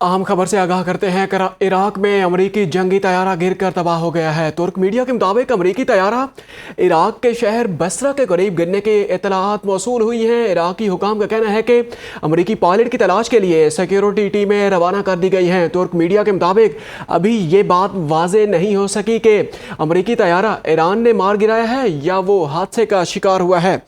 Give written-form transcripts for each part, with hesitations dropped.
अहम खबर से आगाह करते हैं। इराक में अमरीकी जंगी तैयारा गिरकर तबाह हो गया है। तुर्क मीडिया के मुताबिक अमरीकी तैयारा इराक के शहर बसरा के करीब गिरने की इतलात मौसूल हुई हैं। इराकी हुकाम का कहना है कि अमरीकी पायलट की तलाश के लिए सिक्योरिटी टीमें रवाना कर दी गई हैं। तुर्क मीडिया के मुताबिक अभी ये बात वाजे नहीं हो सकी कि अमरीकी तैयारा ईरान ने मार गिराया है या वो हादसे का शिकार हुआ है।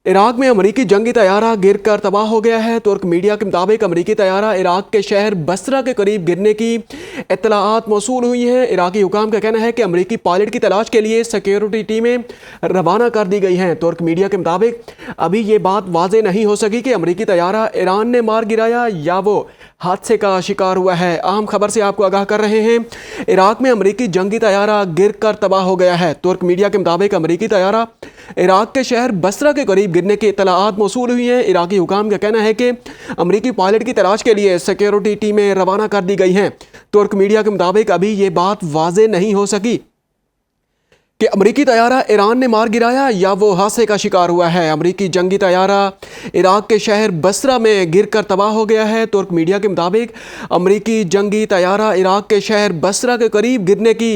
इराक में अमरीकी जंगी तैयारा गिरकर तबाह हो गया है। तुर्क मीडिया के मुताबिक अमरीकी तैयारा इराक के शहर बसरा के करीब गिरने की इत्तलात मौसूल हुई हैं। इराकी हुकाम का कहना है कि अमरीकी पायलट की तलाश के लिए सिक्योरिटी टीमें रवाना कर दी गई हैं। तुर्क मीडिया के मुताबिक अभी ये बात वाजे नहीं हो सकी कि अमरीकी तैयारा ईरान ने मार गिराया या वो हादसे का शिकार हुआ है। अहम खबर से आपको आगाह कर रहे हैं। इराक में अमरीकी जंगी तैयारा गिरकर तबाह हो गया है। तुर्क मीडिया के मुताबिक अमरीकी तैयारा इराक के शहर बसरा के करीब गिरने की इत्तलात मौसूल हुई हैं। इराकी हुकाम का कहना है कि अमरीकी पायलट की तलाश के लिए सिक्योरिटी टीमें रवाना कर दी गई हैं। तुर्क मीडिया के मुताबिक अभी ये बात वाजे नहीं हो सकी कि अमरीकी तैयारा ईरान ने मार गिराया या वो हादसे का शिकार हुआ है। अमरीकी जंगी तैयारा इराक के शहर बसरा में गिरकर तबाह हो गया है। तुर्क मीडिया के मुताबिक अमरीकी जंगी तैयारा इराक के शहर बसरा के करीब गिरने की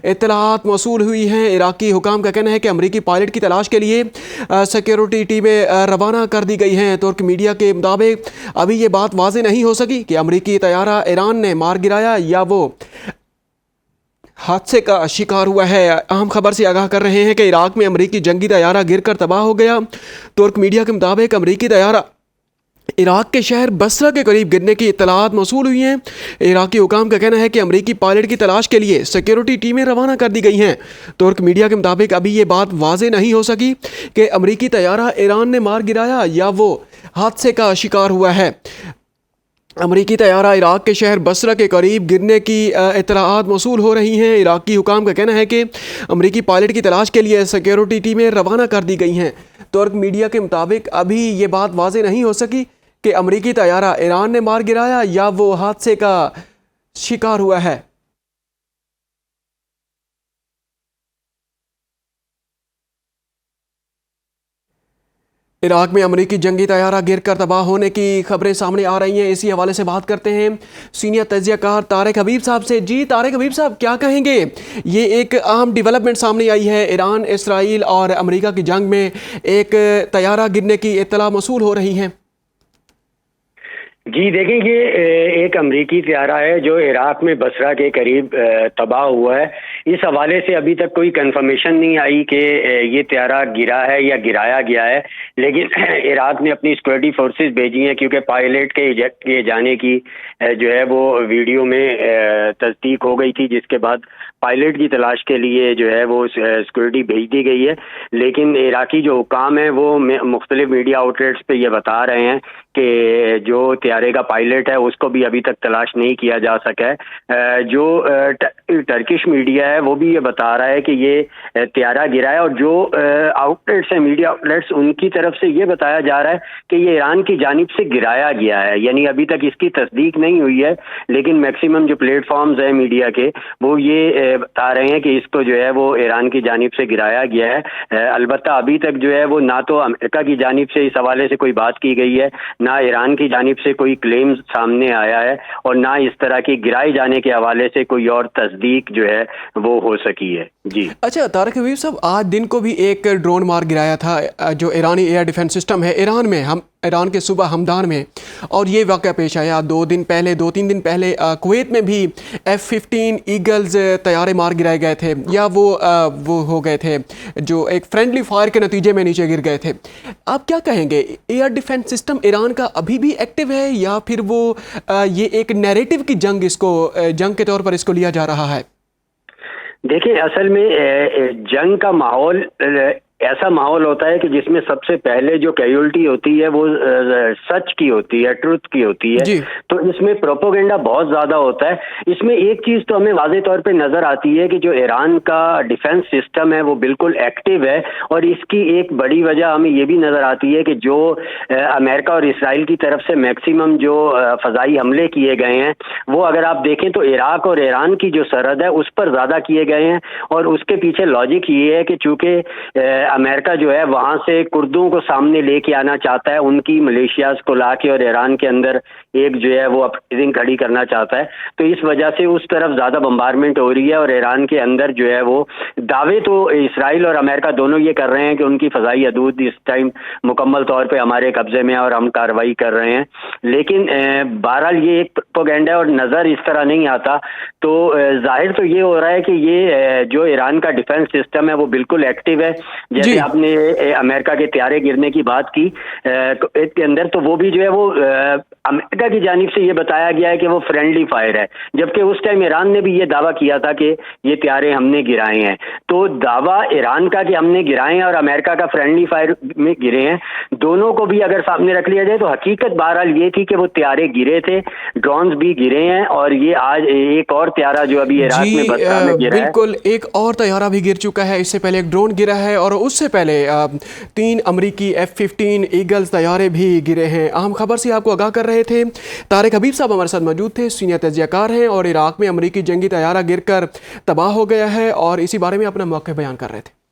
इत्तलात मौसूल हुई हैं। इराकी हुकाम का कहना है कि अमरीकी पायलट की तलाश के लिए सिक्योरिटी टीमें रवाना कर दी गई हैं। तुर्क मीडिया के मुताबिक अभी ये बात वाजे नहीं हो सकी कि अमरीकी तैयारा ईरान ने मार गिराया या वो हादसे का शिकार हुआ है। अहम खबर से आगाह कर रहे हैं कि इराक में अमरीकी जंगी तैयारा गिरकर तबाह हो गया। तुर्क मीडिया के मुताबिक अमरीकी तैयारा इराक के शहर बसरा के करीब गिरने की इत्तलात मौसूल हुई हैं। इराकी हुकाम का कहना है कि अमरीकी पायलट की तलाश के लिए सिक्योरिटी टीमें रवाना कर दी गई हैं। तुर्क मीडिया के मुताबिक अभी ये बात वाजे नहीं हो सकी कि अमरीकी तैयारा ईरान ने मार गिराया या वो हादसे का शिकार हुआ है। अमरीकी तैयारा इराक के शहर बसरा के करीब गिरने की इत्तलात मौसूल हो रही हैं। इराकी हुकाम का कहना है कि अमरीकी पायलट की तलाश के लिए सिक्योरिटी टीमें रवाना कर दी गई हैं। तुर्क मीडिया के मुताबिक अभी ये बात वाजे नहीं हो सकी कि अमरीकी तैयारा ईरान ने मार गिराया या वो हादसे का शिकार हुआ है। इराक में अमरीकी जंगी तैयारा गिरकर तबाह होने की खबरें सामने आ रही हैं। इसी हवाले से बात करते हैं सीनियर तज्जियाकार तारिक हबीब साहब से। जी तारिक हबीब साहब, क्या कहेंगे? ये एक अहम डेवलपमेंट सामने आई है। ईरान, इसराइल और अमेरिका की जंग में एक तैयारा गिरने की इत्तला मौसूल हो रही है। जी देखें, ये एक अमरीकी तैयारा है जो इराक में बसरा के करीब तबाह हुआ है। इस हवाले से अभी तक कोई कंफर्मेशन नहीं आई कि ये तैयारा गिरा है या गिराया गया है, लेकिन इराक ने अपनी सिक्योरिटी फोर्सेस भेजी हैं क्योंकि पायलट के इजेक्ट किए जाने की जो है वो वीडियो में तस्दीक हो गई थी, जिसके बाद पायलट की तलाश के लिए जो है वो सिक्योरिटी भेज दी गई है। लेकिन इराकी जो हुकाम है वो मुख्तलिफ मीडिया आउटलेट्स पे ये बता रहे हैं कि जो तैयारे का पायलट है उसको भी अभी तक तलाश नहीं किया जा सका है। जो टर्किश मीडिया है वो भी ये बता रहा है कि ये तैयारा गिरा है, और जो आउटलेट्स हैं, मीडिया आउटलेट्स, उनकी तरफ से ये बताया जा रहा है कि ये ईरान की जानिब से गिराया गया है। यानी अभी तक इसकी तस्दीक नहीं हुई है, लेकिन मैक्सिमम जो प्लेटफॉर्म्स हैं मीडिया के वो ये बता रहे हैं कि इसको जो है वो ईरान की जानिब से गिराया गया है। अलबत्ता अभी तक जो है वो ना तो अमेरिका की जानिब से इस हवाले से कोई बात की गई है, ना ईरान की जानिब से कोई क्लेम सामने आया है, और ना इस तरह की गिराए जाने के हवाले से कोई और तस्दीक जो है वो हो सकी है। जी अच्छा तारिक हबीब साहब, आज दिन को भी एक ड्रोन मार गिराया था जो ईरानी एयर डिफेंस सिस्टम है ईरान में, ईरान के सूबा हमदान में, और ये वाक़या पेश आया 2-3 दिन पहले कुवैत में भी F-15 ईगल्स तैयारे मार गिराए गए थे, या वो हो गए थे जो एक फ्रेंडली फायर के नतीजे में नीचे गिर गए थे। आप क्या कहेंगे, एयर डिफेंस सिस्टम ईरान का अभी भी एक्टिव है या फिर वो ये एक नैरेटिव की जंग के तौर पर इसको लिया जा रहा है? देखिए, असल में जंग का माहौल ऐसा माहौल होता है कि जिसमें सबसे पहले जो कैजुअल्टी होती है वो सच की होती है, ट्रुथ की होती है। तो इसमें प्रोपोगेंडा बहुत ज्यादा होता है। इसमें एक चीज तो हमें वाज़े तौर पे नजर आती है कि जो ईरान का डिफेंस सिस्टम है वो बिल्कुल एक्टिव है, और इसकी एक बड़ी वजह हमें ये भी नजर आती है कि जो अमेरिका और इसराइल की तरफ से मैक्सिमम जो फजाई हमले किए गए हैं वो अगर आप देखें तो इराक और ईरान की जो सरहद है उस पर ज्यादा किए गए हैं। और उसके पीछे लॉजिक ये है कि चूंकि अमेरिका जो है वहां से कुर्दों को सामने लेके आना चाहता है, उनकी मलेशियाज को लाके और ईरान के अंदर एक जो है वो अपराइजिंग खड़ी करना चाहता है। तो इस वजह से उस तरफ ज्यादा बम्बारमेंट हो रही है और ईरान के अंदर जो है वो दावे तो इसराइल और अमेरिका दोनों ये कर रहे हैं कि उनकी फजाई हदूद इस टाइम मुकम्मल तौर पे हमारे कब्जे में है और हम कार्रवाई कर रहे हैं, लेकिन बहरहाल ये एक प्रोपेगेंडा है और नजर इस तरह नहीं आता। तो जाहिर तो ये हो रहा है कि ये जो ईरान का डिफेंस सिस्टम है वो बिल्कुल एक्टिव है। जैसे आपने अमेरिका के त्यारे गिरने की बात की इसके अंदर, तो वो भी जो है वो अमेरिका की जानिब से ये बताया गया है कि वो फ्रेंडली फायर है, जबकि उस टाइम ईरान ने भी ये दावा किया था कि ये त्यारे हमने गिराए हैं। तो दावा ईरान का कि हमने गिराए हैं और अमेरिका का फ्रेंडली फायर में गिरे हैं, दोनों को भी अगर सामने रख लिया जाए तो हकीकत बहरहाल ये थी कि वो त्यारे गिरे थे, ड्रोन्स भी गिरे हैं और ये आज एक और त्यारा जो अभी इराक में बसरा में गिरा है। बिल्कुल, एक और तैयारा भी गिर चुका है, इससे पहले एक ड्रोन गिरा है और उससे पहले 3 अमरीकी F-15 ईगल्स तैयारे भी गिरे हैं। अहम खबर से आपको आगाह कर रहे थे। तारिक हबीब साहब हमारे साथ मौजूद थे, सीनियर तजियाकार हैं और इराक में अमरीकी जंगी तैयारा गिरकर तबाह हो गया है और इसी बारे में अपना मौक़िफ़ बयान कर रहे थे।